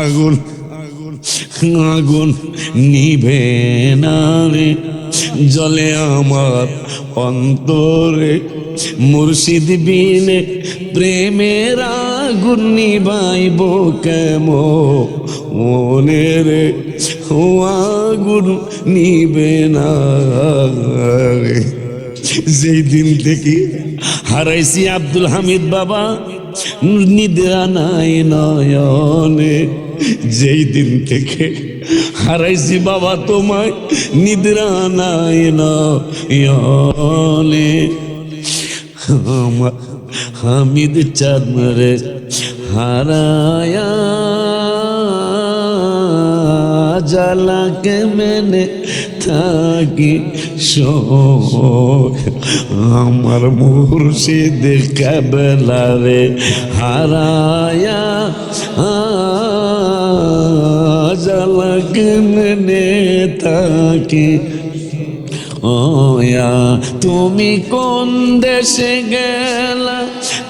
আগুন আগুন নিভে না রে, জ্বলে আমার অন্তরে, মুর্শিদ বিনে প্রেমের আগুন নিভাইব কেমনে রে, ও আগুন নিবে না রে। যেই দিন থেকে হারাইছি আব্দুল হামিদ বাবা, নিদ্রা নাই নয়নে, যেই দিন থেকে হারাইছি বাবা তোমায়, নিদ্রা নাই নয়নে। আমার হামিদ চাঁদরে হারায়া জালাকে মেনে থাকি আমার মুর্শিদ কাবলারে হারায়া জালাকে মেনে থাকি। ওয়া তুমি কোন দেশে গেলা,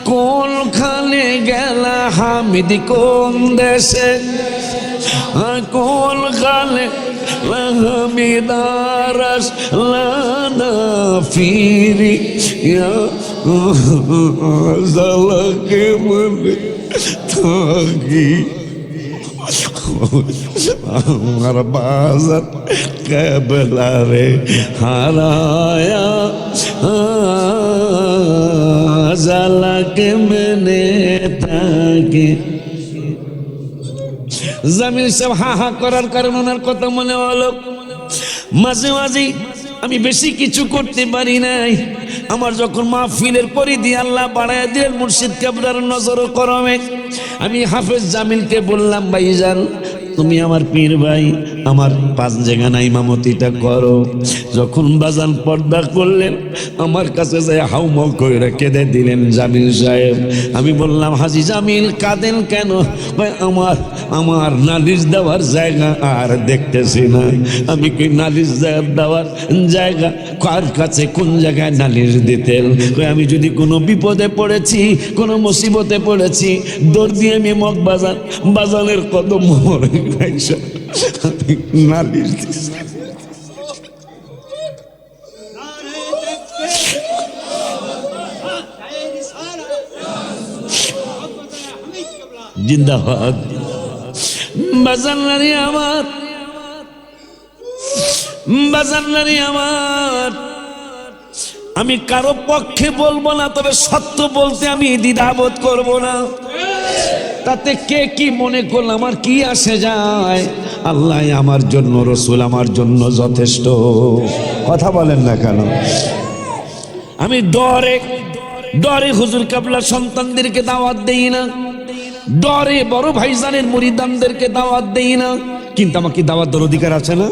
কোনখানে গেলা হামিদ, কোন দেশে কোনখানে হামিদ আরশ লানা ফিরি জালাকে মনে থাকি। আমার বাজার কেবলারে হারায়া জালাকে মেনে থাকি। জামিল সাহেব হা হা করার কারণ ওনার কথা মনে হলো। মাঝে মাঝে আমি বেশি কিছু করতে পারি নাই, আমার যখন মাহফিলের পরিধি আল্লাহ বাড়ায় দিলেন মুর্শিদ কেবলার নজর করমে, আমি হাফেজ জামিলকে বললাম, ভাইজান তুমি আমার পীর ভাই, আমার 5 জায়গা ইমামতিটা করো। যখন বাজান পর্দা করলেন, আমার কাছে যায় হাউমাউ করে কেঁদে দিলেন জামিল সাহেব। আমি বললাম, হাজি জামিল কাঁদেন কেন? ভাই আমার নালিশ দেওয়ার জায়গা আর দেখতেছি না। আমি কি নালিশ দেওয়ার জায়গা কার কাছে, কোন জায়গায় নালিশ দিতেন? আমি যদি কোনো বিপদে পড়েছি, কোনো মুসিবতে পড়েছি, দৌড় দিয়ে আমি মগ বাজানের কদম মরে নালিশ দিছি। জিন্দাবাদ বাজানারি আমার, বাজানারি আমার। আমি কারো পক্ষে বলবো না, তবে সত্য বলতে আমি দ্বিধাবোধ করব না। তাতে কে কি মনে করল আমার কি আসে যায়? আল্লাহ আমার জন্য, রসুল আমার জন্য যথেষ্ট। কথা বলেন না কেন? আমি ডরে হুজুর কেবলার সন্তানদেরকে দাওয়াত দেই না, ডরে বড় ভাইজানের মুরিদানদেরকে দাওয়াত দেই না। কিন্তু আমাকে দাওয়াত দেওয়ার অধিকার আছে না?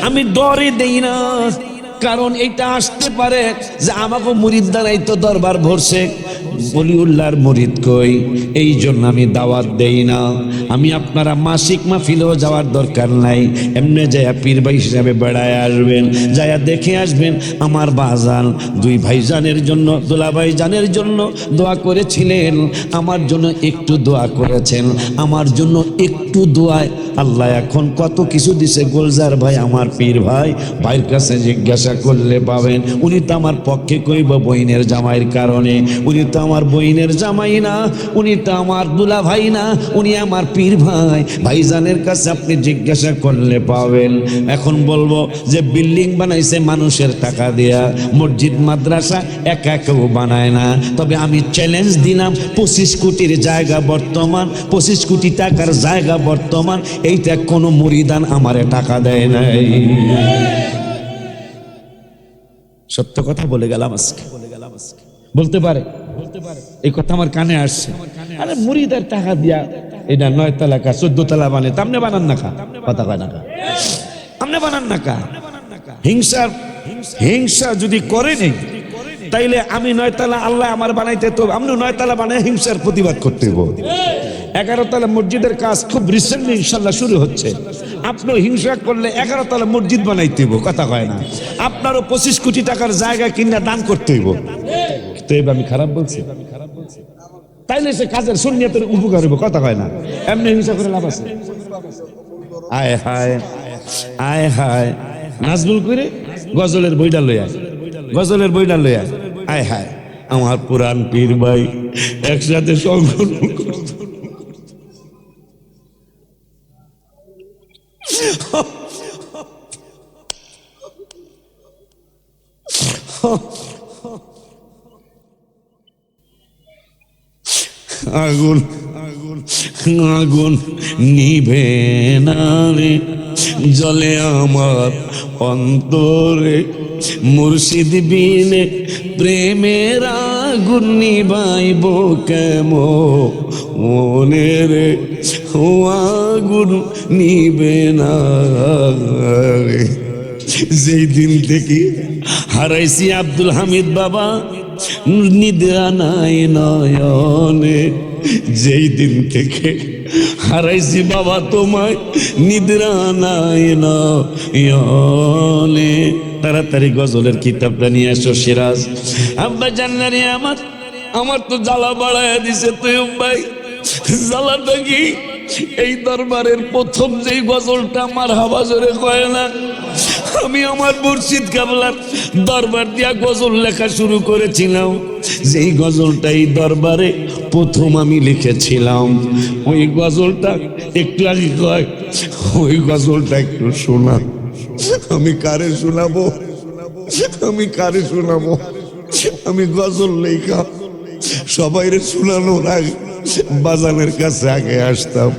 আমি ডরে দেই না, কারণ এটা আসতে পারে যে আমাকে মুরিদানাই তো দরবার ভরছে, বলিউল্লাহর মুরিদ কই, এই জন্য আমি দাওয়াত দেই না। আমি আপনারা মাসিক মাহফিলেও যাওয়ার দরকার নাই, এমনি যায়া পীর ভাই হিসাবে বেড়ায় আসবেন, যায়া দেখে আসবেন। আমার বাজান 2 ভাইজানের জন্য, দুলাভাই জানের জন্য দোয়া করেছিলেন, আমার জন্য একটু দোয়া করেছেন, আমার জন্য একটু দোয়ায় আল্লাহ এখন কত কিছু দিছে। গোলজার ভাই আমার পীর ভাই, ভাইয়ের কাছে জিজ্ঞাসা করলে পাবেন। উনি তো আমার পক্ষে কইব বইনের জামাইয়ের কারণে, উনি তো আমার বইনের জামাই না, উনি তো আমার দুলা ভাই না, উনি আমার পীর ভাই। ভাইজানের কাছে আপনি জিজ্ঞাসা করলে পাবেন। এখন বলবো যে বিল্ডিং বানাইছে মানুষের টাকা দেয়া, মসজিদ মাদ্রাসা একা কেউ বানায় না। তবে আমি চ্যালেঞ্জ দিলাম, 25 কোটির জায়গা বর্তমান, 25 কোটি টাকার জায়গা বর্তমান, এইটা কোনো মুরিদান আমারে টাকা দেয় নাই। সত্য কথা বলে গেলাম আজকে। বলতে পারে এই কথা আমার কানে আসছে। আরে মুরিদের টাকা দিয়া এটা 9 তলা কা 14 তলা বানায়, তামনে বানান না কা, কথা কয় না কা, আমনে বানান না কা। হিংসা যদি করে নেই, তাইলে আমি 9 তলা আল্লাহ আমার বানাইতে, তো আপনি 9 তলা বানায় হিংসার প্রতিবাদ করতে হইব। 11 তলা মসজিদের কাজ খুব রিসেন্টলি ইনশাল্লাহ শুরু হচ্ছে। আপনি হিংসা করলে 11 তলা মসজিদ বানাইতে হইব, কথা কয় না। আপনারও 25 কোটি টাকার জায়গা কিনা দান করতে হইব। তো এবার আমি খারাপ বলছি? তাইলে সে কাজের সুন্নিয়তের উপকার হইব, কথা কয় না, এমনি হিংসা করে লাভ আছে? আয় হায় আয় হায়, নাজবুল করে গজলের বইটা লইয়া, গজলের বইটা লইয়া, আয় হায় আমার পুরান পীর ভাই একসাথে সংগঠন করছে। আগুন আগুন আগুন নিভে না রে, জ্বলে আমার অন্তরে, মুর্শিদ বিনে প্রেমের আগুন নিভাইব কেমনে রে, ও আগুন নিবে না রে। যেই দিন থেকে হারাইছি আব্দুল হামিদ বাবা, নিদ্রা নাই নয়নে, যেই দিন থেকে হারাইছি বাবা তোমায়, নিদ্রা নাই নয়নে। তাড়াতাড়ি গজলের কিতাবটা নিয়ে আসো সিরাজ। আব্বা জান্নারি আমার, আমার তো জ্বালা বাড়ায় দিছে তুই ভাই। জ্বালাটা কি, এই দরবারের প্রথম যেই গজলটা আমার হাওয়া জোরে কয় না, আমি আমার মুর্শিদ কাবলার দরবার দিয়া গজল লেখা শুরু করেছিলাম। যেই গজলটা এই দরবারে প্রথম আমি লিখেছিলাম, ওই গজলটা একটু আগে কয়, ওই গজলটা একটু শোনা। আমি কারে শোনাবো, আমি কারে শোনাবো? আমি গজল লেখা সবাইরে শোনানোর আগে বাজানের কাছে আগে আসতাম,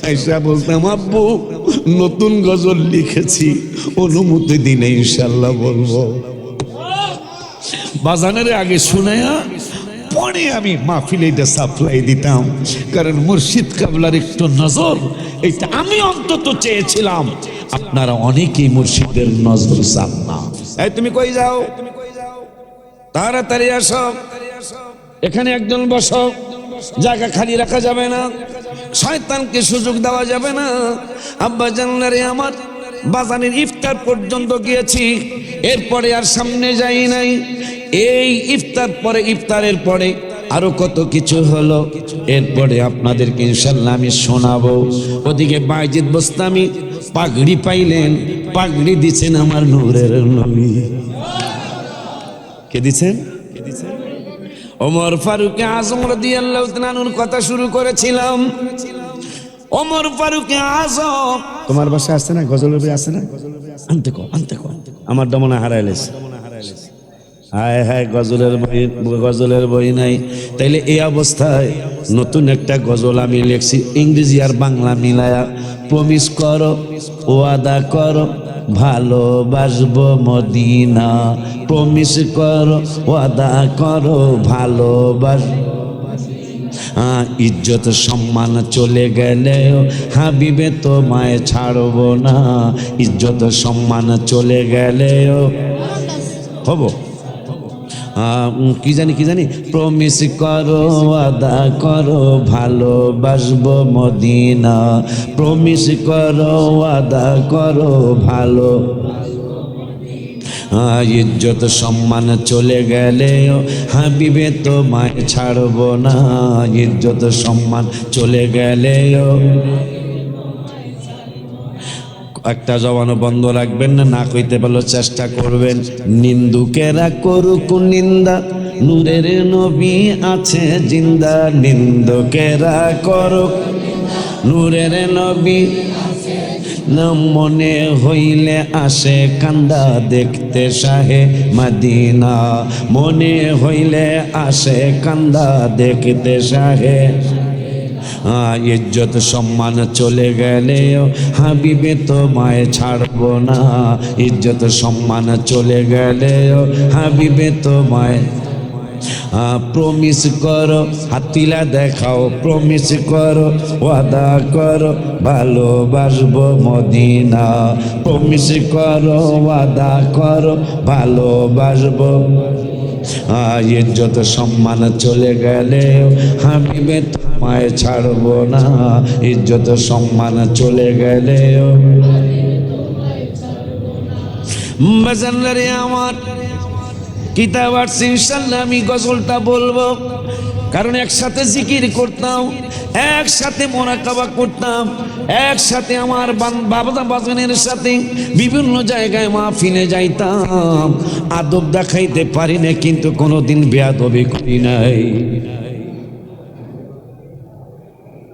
আইসা বলতাম আব্বু নতুন গজল লিখেছি, অনুমতি দিলে ইনশাল্লাহ বলবো। বাজানের আগে শুনায়া পরে আমি মাহফিলে এটা সাপ্লাই দিতাম, কারণ মুর্শিদ কাবলার একটু নজর, এটা আমি অন্তত চেয়েছিলাম। আপনারা অনেকেই মুর্শিদের নজর চান না। এই তুমি কই যাও, তাড়াতাড়ি আসো, এখানে একজন বসো, জায়গা খালি রাখা যাবে না, শয়তানকে সুযোগ দেওয়া যাবে না। আব্বা জান্নারে আমার, বাজানের ইফতার পর্যন্ত গিয়েছি, এরপরে আর সামনে যাই নাই। এই ইফতার পরে, ইফতারের পরে আরো কত কিছু হলো, এরপরে আপনাদেরকে ইনশাল্লাহ আমি শোনাবো। ওদিকে বাইজিদ বোস্তামি পাগড়ি পাইলেন, পাগড়ি দিচ্ছেন আমার নূরের নবী। কে দিচ্ছেন? ওমর ফারুক আজম রাদিয়াল্লাহু তাআলা আনহুর কথা শুরু করেছিলাম। ওমর ফারুক আজম, তোমার বাসায় আছে না গজলের বই আছে না? আনতে কো, আনতে কো, আমার দমনা হারাইলেস। হায় হায়, গজলের বই, গজলের বই নাই। তাইলে এই অবস্থায় নতুন একটা গজল আমি লিখছি, ইংরেজি আর বাংলা মিলায়া। প্রমিস করো, ওয়াদা করো, ভালোবাসবো মদিনা। প্রমিস করো, ওয়াদা করো, ভালোবাসবো। ইজ্জত সম্মান চলে গেলেও হাবিবে তোমায় ছাড়বো না। ইজ্জত সম্মান চলে গেলেও হব কি জানি, কি জানি। প্রমিস করো, ওয়াদা করো, ভালোবাসবো মদিনা। প্রমিস করো, ওয়াদা করো, ভালো। ইজ্জত সম্মান চলে গেলেও হাবিবে তোমায় ছাড়বো না। ইজ্জত সম্মান চলে গেলেও। একটা জবানও বন্ধ রাখবেন না, না কইতে পারলো চেষ্টা করবেন। নিন্দুকেরা করুক নিন্দা, নূরের নবী আছে জিন্দা। নিন্দুকেরা করুক, নূরের নবী মনে হইলে আসে কান্দা দেখতে শাহে মদিনা। মনে হইলে আসে কান্দা দেখতে শাহে। ইজ্জত সম্মান চলে গেলেও হাবিবে তোমায় ছাড়বো না। ইজ্জত সম্মান চলে গেলেও হাবিবে তোমায়। প্রমিস করো, হাতিলা দেখাও, প্রমিস করো, ওয়াদা করো, ভালোবাসবো মদিনা। প্রমিস করো, ওয়াদা করো, ভালোবাসবো। ইজ্জত সম্মান চলে গেলেও হাবিবে তোমায় ছাড়বো না। ইজ্জত সম্মান চলে গেলেও। বাজানরে আমার, কিতাব আসছে ইনশাল্লাহ আমি গজলটা বলবো, কারণ একসাথে জিকির করতাম, একসাথে মোরাকাবা করতাম, একসাথে আমার বাবা বাজানের সাথে বিভিন্ন জায়গায় মাহফিলে যাইতাম। আদব দেখাইতে পারি না, কিন্তু কোনোদিন বেয়াদবি করি নাই।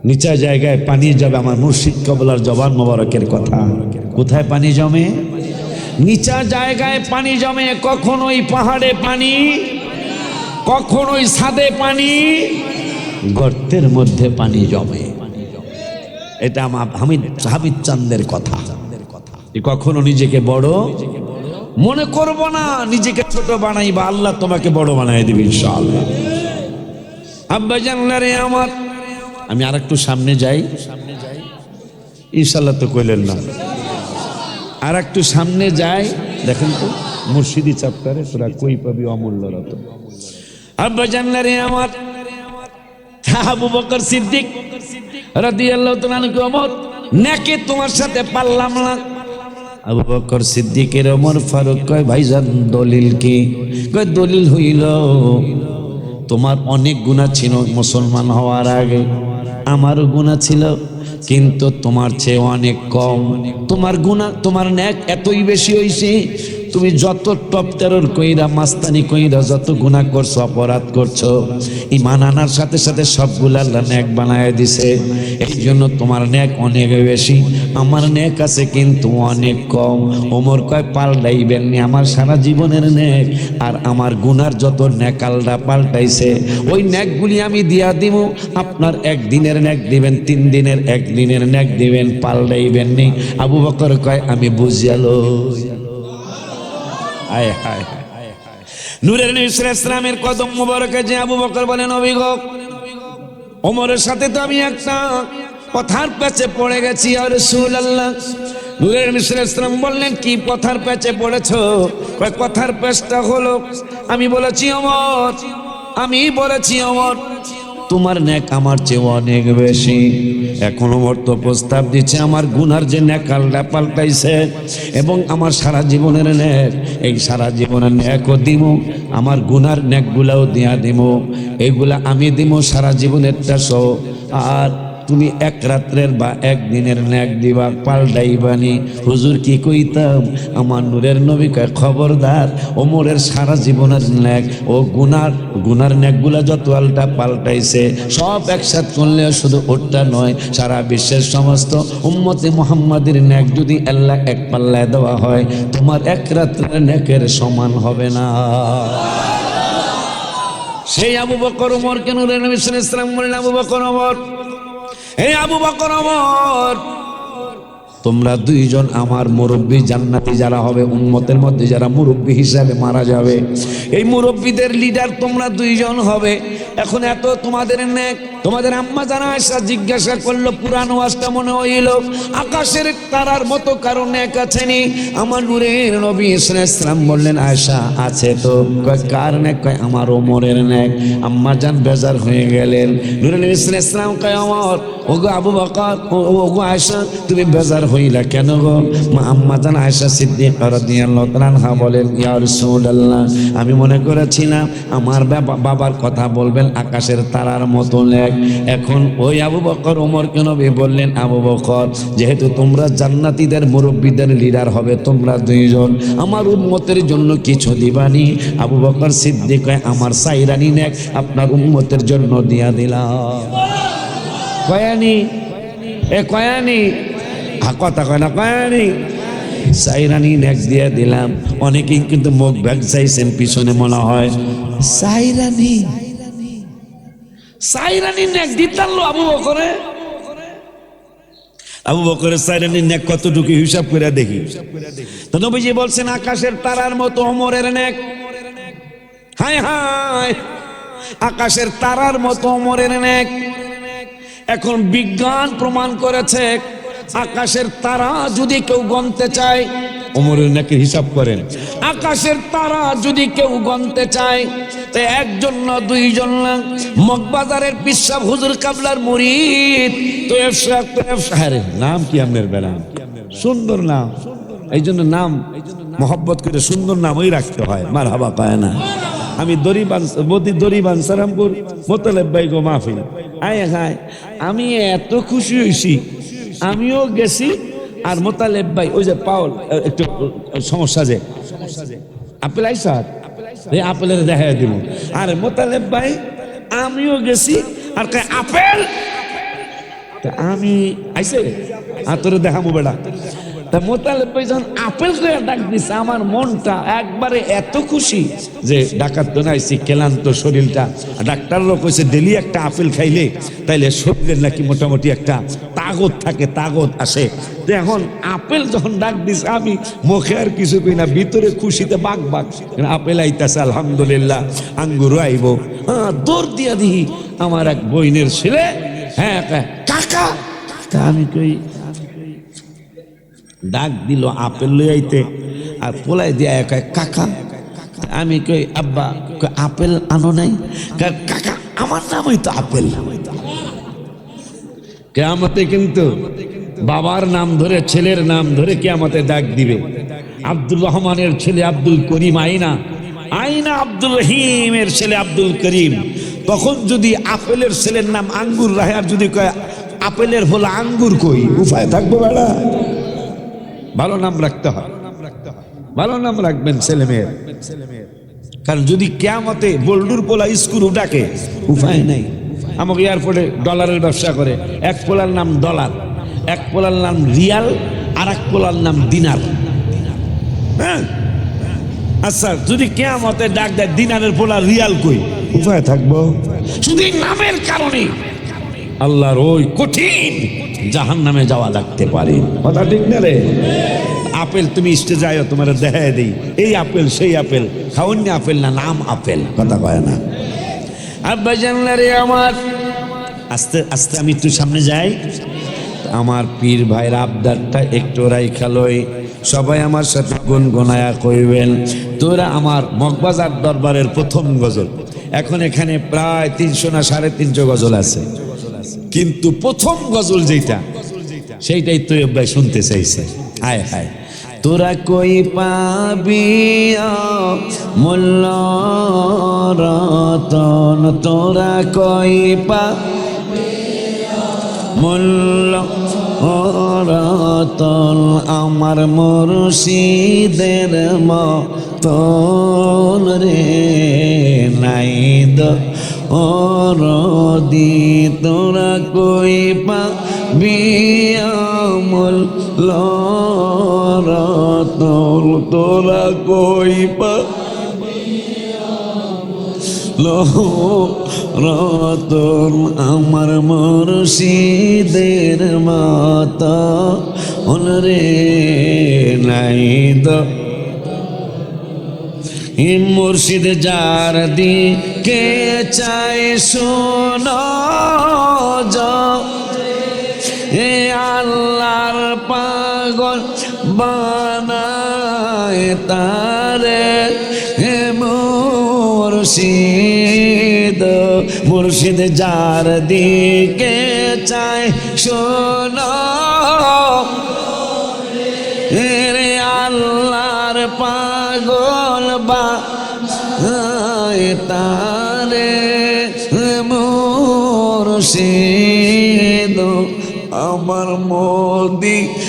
নিচা জায়গায় পানি যাবে, আমার মুর্শিদ কবলার জবান মোবারকের কথা। কোথায় পানি জমে? নিচা জায়গায় পানি জমে। কখনোই পাহাড়ে পানি, কখনোই ছাদে পানি, গর্তের মধ্যে পানি জমে। এটা আমার হামিদ চাঁদের কথা। কখনো নিজেকে বড় মনে করব না, নিজেকে ছোট বানাইবা, আল্লাহ তোমাকে বড় বানাই দিবে ইনশাআল্লাহ। আব্বা জানলারে আমার, আমি আর একটু সামনে যাই, ইনশাআল্লাহ তো কইলেন না, আর একটু সামনে যাই। দেখেন তো মুর্শিদি চাপ্টারে তোরা কই পাবি অমূল্য রতন। আব্বা জানলারে আমার, আবু বকর সিদ্দিক রাদিয়াল্লাহু তাআলা আনহু, নাকি তোমার সাথে পারলাম না। আবু বকর সিদ্দিকের ওমর ফারুক কয়, ভাইজান দলিল কি? কয় দলিল হইল তোমার অনেক গুনাহ ছিল মুসলমান হওয়ার আগে, আমারও গুনাহ ছিল, কিন্তু তোমার চেয়ে অনেক কম। তোমার গুনাহ, তোমার নেক এতই বেশি হইছে, তুমি যত টপ টেরর কইরা মাস্তানি কইরা যত গুনাহ করছো, অপরাধ করছো, ঈমান আনার সাথে সাথে সবগুলা আল্লাহ নেক বানায় দিছে। এই জন্য তোমার নেক অনেক বেশি, আমার নেক আছে কিন্তু অনেক কম। ওমর কয় পাল্টাইবেন নি, আমার সারা জীবনের নেক আর আমার গুনার যত নেক আল্লাহ পাল্টাইছে, ওই নেকগুলি আমি দিয়া দিব। আপনার একদিনের নেক দিবেন, 3 দিনের, একদিনের নেক দিবেন, পাল্টাইবেন নি। আবু বকর কয় আমি বুঝিয়ালো। হায় হায় নূরের নবী সাল্লাল্লাহু আলাইহি ওয়াসাল্লামের কদম মোবারকে যে আবু বকর বলেন, নবী গো, ওমরের সাথে তো আমি একটা কথার পেছে পড়ে গেছি ইয়া রাসূলুল্লাহ। নূরের নবী সাল্লাল্লাহু আলাইহি ওয়াসাল্লাম বললেন, কি কথার পেছে পড়েছো? কয় কথার পেছটা হলো, আমি বলেছি ওমর, আমি বলেছি ওমর, তোমার নেক আমার চেয়ে অনেক বেশি। এখন ওমর তো প্রস্তাব দিচ্ছে, আমার গুনার যে নেক আল্লাহ পাল্টাইছে এবং আমার সারা জীবনের নেক, এই সারা জীবনের নেকও দিব, আমার গুনার নেকগুলাও দিয়া দিব, এইগুলা আমি দিব সারা জীবনেরটা সহ। আর তুমি এক রাত্রের বা একদিনের নেক দিবা, পাল্টাইবানি। হুজুর কি কইতাম? আমার নূরের নবী কয়, খবরদার, ওমরের সারা জীবনের নেক ও গুনার নেকগুলা যত আলটা পাল্টাইছে সব একসাথ করলে শুধু ওটা নয়, সারা বিশ্বের সমস্ত উম্মতে মুহাম্মাদের নেক যদি আল্লাহ এক পাল্লায় দেওয়া হয়, তোমার এক রাত্রের নেকের সমান হবে না। সেই আবু বকর ওমরকে নূরের নবী সাল্লাল্লাহু আলাইহি ওয়াসাল্লাম বললেন, আবু বকর ওমর, এই আবু বকর ওমর, তোমরা দুইজন আমার মুরব্বী, জান্নাতি যারা হবে উম্মতের মধ্যে যারা মুরব্বী হিসাবে মারা যাবে, এই মুরব্বীদের লিডার তোমরা দুইজন হবে। এখন এত তোমাদের নেক, তোমাদের আম্মা জানা আয়েশা জিজ্ঞাসা করলো, পুরান ওয়াজটা মনে হইল আকাশের তারার মতো কারো নেক আছেনি? আমার নূরের নবী সাল্লাল্লাহু আলাইহি ওয়াসাল্লাম বললেন, আয়েশা আছে তো। কয় কার নেক? কয় আমার ওমরের নেক। আম্মা জান বেজার হয়ে গেলেন। নূরের নবী সাল্লাল্লাহু আলাইহি ওয়াসাল্লাম কয়, ওমর, ওগো আবু বকর, ওগো আয়েশা, তুমি বেজার হইলা কেন গো? আম্মা জান আয়েশা সিদ্দিকা রাদিয়াল্লাহু তাআলা আনহা বলেন, ইয়া রাসূলুল্লাহ, আমি মনে করেছিলাম আমার বাবার কথা বলবেন আকাশের তারার মতো নেক। এখন ওই আবু বকর ওমরকে নবী বললেন, আবু বকর, যেহেতু তোমরা জান্নাতীদের মুরব্বীদের লিডার হবে, তোমরা দুইজন আমার উম্মতের জন্য কিছু দিবানি? আবু বকর সিদ্দিক কয়, আমার সাইরানি নেক আপনার উম্মতের জন্য দিয়া দিলাম। কয়ানি এ কয়ানি, কথা কয় না, কয়ানি সাইরানি নেক দিয়ে দিলাম। অনেকেই কিন্তু মুখ ব্যাগ চাইছেন, পিছনে মনে হয় সাইরানি নেক দিতাল্লো আবু বকরে। আবু বকরের সাইরানি নেক কতটুকু হিসাব করে দেখি তো। নবীজি বলছেন, আকাশের তারার মতো ওমরের নেক। হায় হায়, আকাশের তারার মতো ওমরের নেক। এখন বিজ্ঞান প্রমাণ করেছে, আকাশের তারা যদি কেউ গণতে চায়, ওমরের নেকের হিসাব করেন, আকাশের তারা যদি কেউ গণতে চায়, তো একজন না দুইজন না, মগবাজারের পিসাব হুজুর কাবলার মুরিদ তো নাম কি আপনার বেলা? সুন্দর নাম, এই জন্য নাম মহব্বত করে সুন্দর নামই রাখতে হয়। মারহাবা পায় না। আমি দড়িবান সারামপুর মোতালেব ভাই গো মাহফিল আয় হায় আমি এত খুশি হয়েছি আমিও গেছি আর মোতালেব ভাই ওই যে পাওল একটু সমস্যা যে আপেল আইসা এই আপেলের দেখা দিব আর মোতালেব ভাই আমিও গেছি আর আপেল আমি আইসে তোরে দেখাবো বেড়া তা মোতালেব ভাই যখন আপেল করে ডাক দিছে আমার মনটা একবারে এত খুশি যে ডাকাত তো নাইছি ক্লান্ত শরীরটা ডাক্তাররাও কইছে ডেলি একটা আপেল খাইলে তাইলে শরীরের নাকি মোটামুটি একটা তাগত থাকে তাগত আসে তো এখন আপেল যখন ডাক দিছে আমি মুখে আর কিছু কই না ভিতরে খুশিতে বাক আপেল আইতাছে আলহামদুলিল্লাহ আঙ্গুরও আইব দৌড় দিয়া দিই আমার এক বইনের ছেলে হ্যাঁ কাকা তা আমি কই ডাক দিল আপেল লই আইতে আর পোলাই দিয়া কাকা আমি কই আব্বা আপেল আনো নাই কাকা আমার নামই তো আপেল কিয়ামতে কিন্তু বাবার নাম ধরে ছেলের নাম ধরে কিয়ামতে ডাক দিবে আব্দুর রহমানের ছেলে আব্দুল করিম আইনা আব্দুল রহিমের ছেলে আব্দুল করিম তখন যদি আপেলের ছেলের নাম আঙ্গুর রাহে আর যদি কয় আপেলের হলো আঙ্গুর কই উপায় থাকবো বেড়া ভালো নাম রাখতে হয় ভালো নাম রাখবেন ছেলে মেয়ের কারণ যদি কিয়ামতে বল্ডুর পোলা স্কুল ডাকে উপায় নাই আমাকে এয়ারপোর্টে ডলারের ব্যবসা করে এক পোলার নাম ডলার এক পোলার নাম রিয়াল আর এক পোলার নাম দিনার হ্যাঁ আচ্ছা যদি কিয়ামতে ডাক দেয় দিনারের পোলা রিয়াল কই উপায় থাকবো শুধু নামের কারণে আল্লাহর ওই কঠিন জাহান্নামে যাওয়া লাগতে পারে কথা ঠিক না রে আপেল তুমি স্টেজে আয়ো তোমার দেখায় দিই এই আপেল সেই আপেল খাওয়ানি আপেল না নাম আপেল কথা কয় না আব্বা জানলা রে আমার আস্তে আস্তে আমি একটু সামনে যাই আমার পীর ভাইয়ের আবদারটা একটু রাইখালই সবাই আমার সাথে গুনগুনায়া কইবেন তোরা আমার মগবাজার দরবারের প্রথম গজল এখন এখানে প্রায় 300 না 350 গজল আছে কিন্তু প্রথম গজল যেটা সেইটাই তৈয়ব ভাই শুনতে চাইছে হায় হায় তোরা কই পাবি মূল্য রতন তোরা কই পাবি মূল্য রতন আমার মুর্শিদের মতন রে নাই রদি তোরা কই পাবি মূল্য রতন তোরা কই পাবি রতন আমার মুর্শিদের মতন রে নাই মুর্শিদ যার দিকে চাই শোনো এ আল্লাহর পাগল বানায় তারে হে মুর্শিদ যার দিকে চাই শোনো রে আল্লাহর পাগল বানায় তারে মুর্শিদ আমার মদিনাও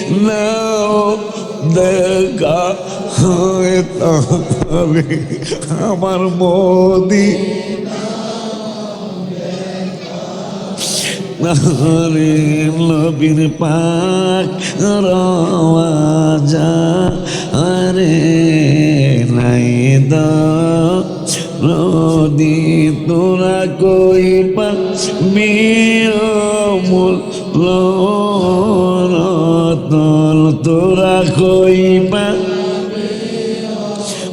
দেখা হয় তারে আমার মদিনারে নবীর পাক রওয়াজা আরে নাই রদি তোরা কই পাবি মূল্য রতন তোরা কই পাবি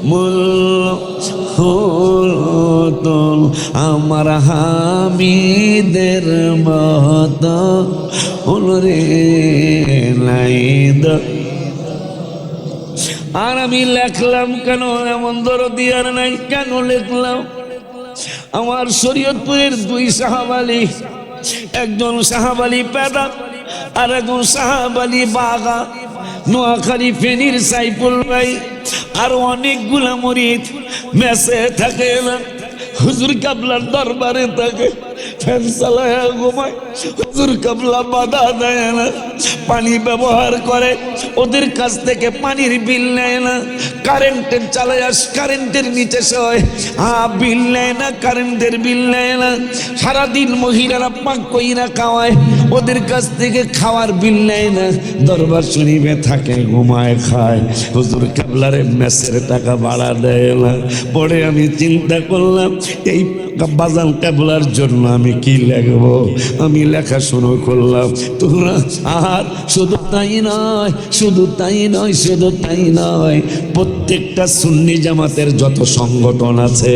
মূল্য রতন আমার হামিদের মতন রে নাই আর আমি লেখলাম কেন এমন দরদি আর নাই কেন লিখলাম আমার শরীয়তপুরের 2 সাহাবালি একজন সাহাবালি পেদা আর একজন সাহাবালি বাগা নোয়াখালী ফেনীর সাইফুল ভাই আর অনেকগুলা মুরিদ মেসে থাকে না, হুজুর কেবলার দরবারে থাকে, ফ্যান চালায়া ঘুমায়, হুজুর কেবলা বাধা দেয় না, পানি ব্যবহার করে, ওদের কাছ থেকে পানির বিল নেয় না, কারেন্টের চালায়া কারেন্টের নিচে শোয়, বিল নেয় না, কারেন্টের বিল নেয় না, সারাদিন মহিলারা পাক কইরা খাওয়ায়, ওদের কাছ থেকে খাওয়ার বিল নেয় না, দরবার শরীফে থাকে, ঘুমায়, খায়, হুজুর কেবলারে মেসের টাকা ভাড়া দেয় না। পরে আমি চিন্তা করলাম এই বাজান কেবলার জন্য আমি কি লিখবো, আমি লেখা শুরু করলাম। তোমরা আর শুধু তাই নয়, শুধু তাই নয়, শুধু তাই নয়, প্রত্যেকটা সুন্নি জামাতের যত সংগঠন আছে,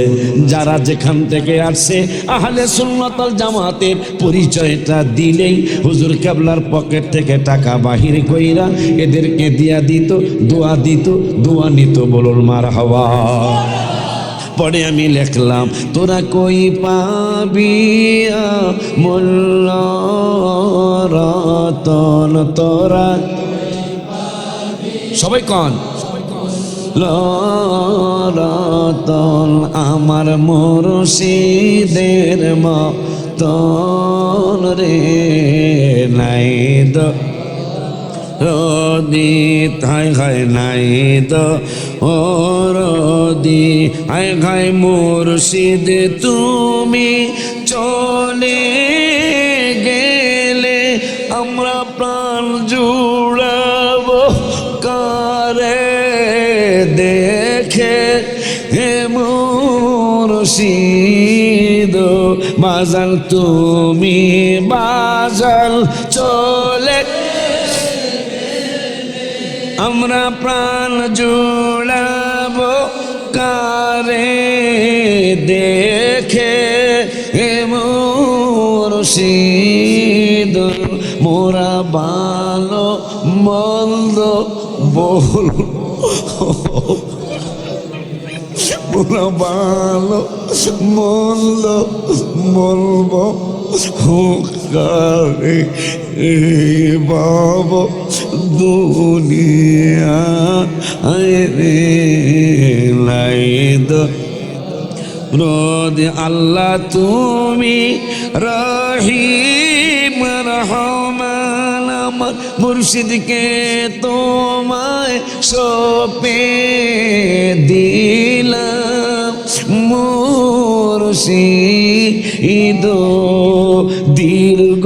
যারা যেখান থেকে আসছে আহলে সুন্নাত ওয়াল জামাতের পরিচয়টা দিলেই হুজুর কেবলার পকেট থেকে টাকা বাহির কইরা এদেরকে দিয়া দিত, দোয়া দিত, দোয়া নিত, বলুন মারহাবা। পরে আমি লিখলাম, তোরা কই পাবি মোল্ল রতন, তোরা সবাই কন রতন, আমার মুর্শিদের মতন রে নাই রদি হায় হায় নাই তো ও রদি হায় হায় মুর্শিদ তুমি চলে গেলে আমরা প্রাণ জুড়াবো কারে দেখে, হে মুর্শিদ বাজাল তুমি বাজাল চলে আমরা প্রাণ জুড়াবো কারে দেখে, হে মুর্শিদ মোরা ভালো মন্দ বল, মোরা ভালো মন্দ বলবো কারে বাবা দুনিয়া রে লাইদ রোদ। আল্লাহ তুমি রহিম রহমান, আমার মুর্শিদকে তোমায় সপে দিলাম, মুর্শিদ দীর্ঘ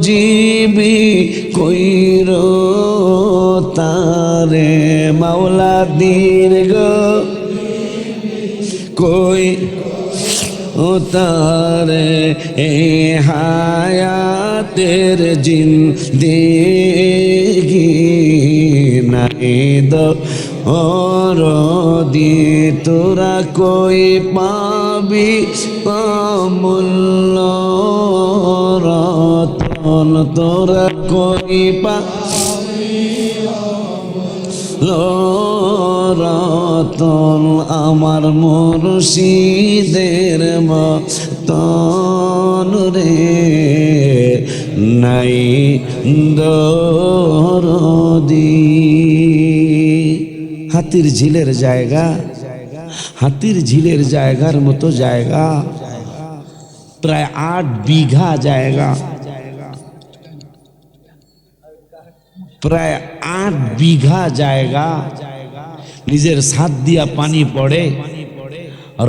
জীবী কইর তারে, মাওলা দীর্ঘ কই ও তারে, এ হায়াতের জিন্দেগি নাই দো রদি, তোরা কই পাবি অমূল্য রতন, তোরা কই পাবি রতন, আমার মুর্শিদের মতন রে নাই দরদি। হাতির ঝিলের জায়গা, হাতির ঝিলের জায়গার মতো জায়গা, প্রায় 8 বিঘা জায়গা, প্রায় 8 বিঘা জায়গা, নিজের ছাদ দিয়া পানি পড়ে,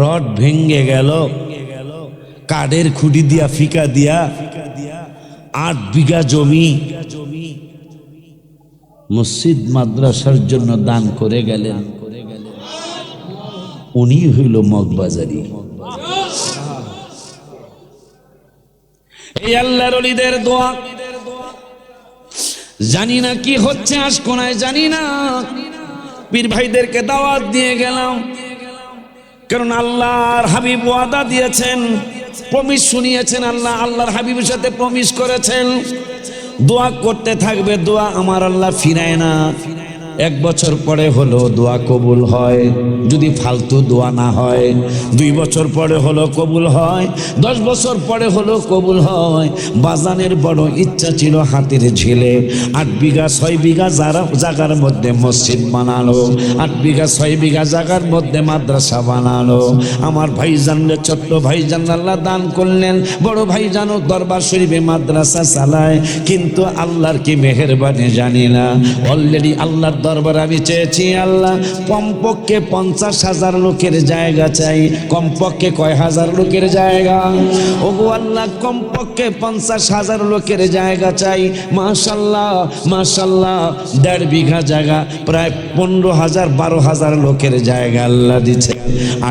রড ভেঙ্গে গেল, কাঠের খুঁটি দিয়া ফিকা দিয়া 8 বিঘা জমি মসজিদ মাদ্রাসার জন্য দান করে গেলেন। উনি হইল মগবাজারি। এই আল্লাহর ওলিদের দোয়া, জানি না কি হচ্ছে আশকোনায়, জানি না। পীর ভাইদেরকে দাওয়াত দিয়ে গেলাম, কারণ আল্লাহর হাবিব ওয়াদা দিয়েছেন, প্রমিস শুনিয়েছেন, আল্লাহ আল্লাহর হাবিবের সাথে প্রমিস করেছেন, দোয়া করতে থাকবে, দোয়া আমার আল্লাহ ফিরায় না। 1 বছর পরে হলো দোয়া কবুল হয়, যদি ফালতু দোয়া না হয়। 2 বছর পরে হলো কবুল হয়, 10 বছর পরে হলো কবুল হয়। বাজানের বড় ইচ্ছা ছিল হাতির ঝিলে 8 বিঘা 6 বিঘা জায়গার মধ্যে মসজিদ বানালো, 8 বিঘা 6 বিঘা জায়গার মধ্যে মাদ্রাসা বানালো। আমার ভাইজানরে, ছোট্ট ভাইজান আল্লাহ দান করলেন, বড় ভাইজানও দরবার শরীফে মাদ্রাসা চালায়। কিন্তু আল্লাহর কি মেহেরবানি জানি না, অলরেডি আল্লাহর দরবারে আমি চেয়েছি, আল্লাহ কমপক্ষে 50,000 লোকের জায়গা চাই। কমপক্ষে কয় হাজার লোকের জায়গা? ওগো আল্লাহ, কমপক্ষে 50,000 লোকের জায়গা চাই। মাশাআল্লাহ মাশাআল্লাহ, 1.5 বিঘা জায়গা, প্রায় 15,000 12,000 লোকের জায়গা আল্লাহ দিচ্ছে।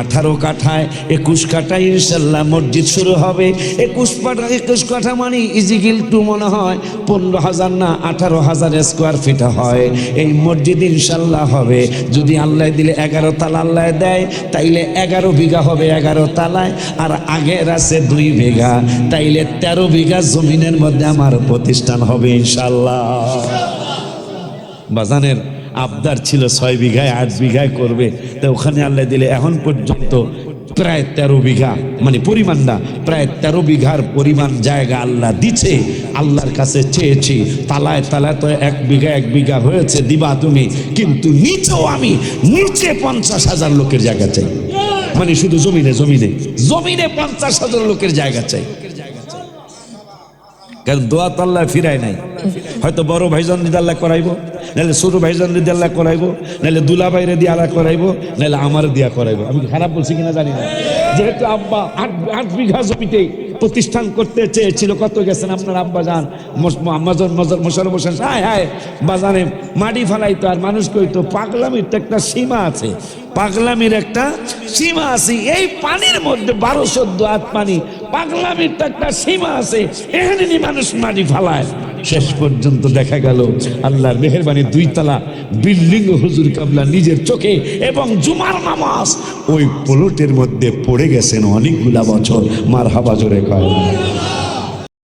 18 কাঠায় 21 কাঠায় ইনশাল্লাহ মসজিদ শুরু হবে। 21 কাঠা মানে ইজিগিল টু মনে হয় 15,000 না 18,000 স্কোয়ার ফিট হয় এই মসজিদ ইনশাল্লাহ হবে। যদি আল্লাহ দিলে 11 তালা আল্লাহ দেয়, তাইলে 11 বিঘা হবে 11 তালায়, আর আগের আছে 2 বিঘা, তাইলে 13 বিঘা জমিনের মধ্যে আমার প্রতিষ্ঠান হবে ইনশাল্লাহ। বাজানের আবদার ছিল 6 বিঘায় 8 বিঘায় করবে, তো ওখানে আল্লাহ দিলে এখন পর্যন্ত প্রায় 13 বিঘা, মানে পরিমাণটা প্রায় 13 বিঘার পরিমাণ জায়গা আল্লাহ দিচ্ছে। আল্লাহর কাছে চেয়েছি, তালায় তালায় তো 1 বিঘা 1 বিঘা হয়েছে, দিবা তুমি, কিন্তু নিচেও আমি নিচে 50,000 লোকের জায়গা চাই। মানে শুধু জমিনে জমিনে জমিনে 50,000 লোকের জায়গা চাই। কারণ দোয়া তো আল্লাহ ফিরায় নাই। হয়তো বড় ভাইজান দিয়ে আল্লাহ করাইবো, নাহলে ছোট ভাইজান দিয়ে আল্লাহ করাইবো, নাহলে দুলা বাইরে দিয়ে আল্লাহ করাইবো, নাহলে আমার দিয়া করাইবো। আমি খারাপ বলছি কিনা জানি না। যেহেতু আব্বা 8 বিঘা জমিতে প্রতিষ্ঠান করতে চেয়েছিল, কত গেছেন আপনার আব্বা যান মোশাররফ হোসেন, হায় হায় বাজারে মাটি ফালাইতো আর মানুষ কইতো পাগলামির তো একটা সীমা আছে, পাগলামির একটা সীমা আছে। এই পানির মধ্যে 12-14 হাত পানি, পাগলামির তো একটা সীমা আছে, এখানে মানুষ মাটি ফালায়। শেষ পর্যন্ত দেখা গেল আল্লাহর মেহেরবানি 2 তলা বিল্ডিং হুজুর কাবলা নিজের চোখে, এবং জুমার নামাজ ওই প্লটের মধ্যে পড়ে গেছেন অনেকগুলা বছর। মারহাবা জোরে কয়।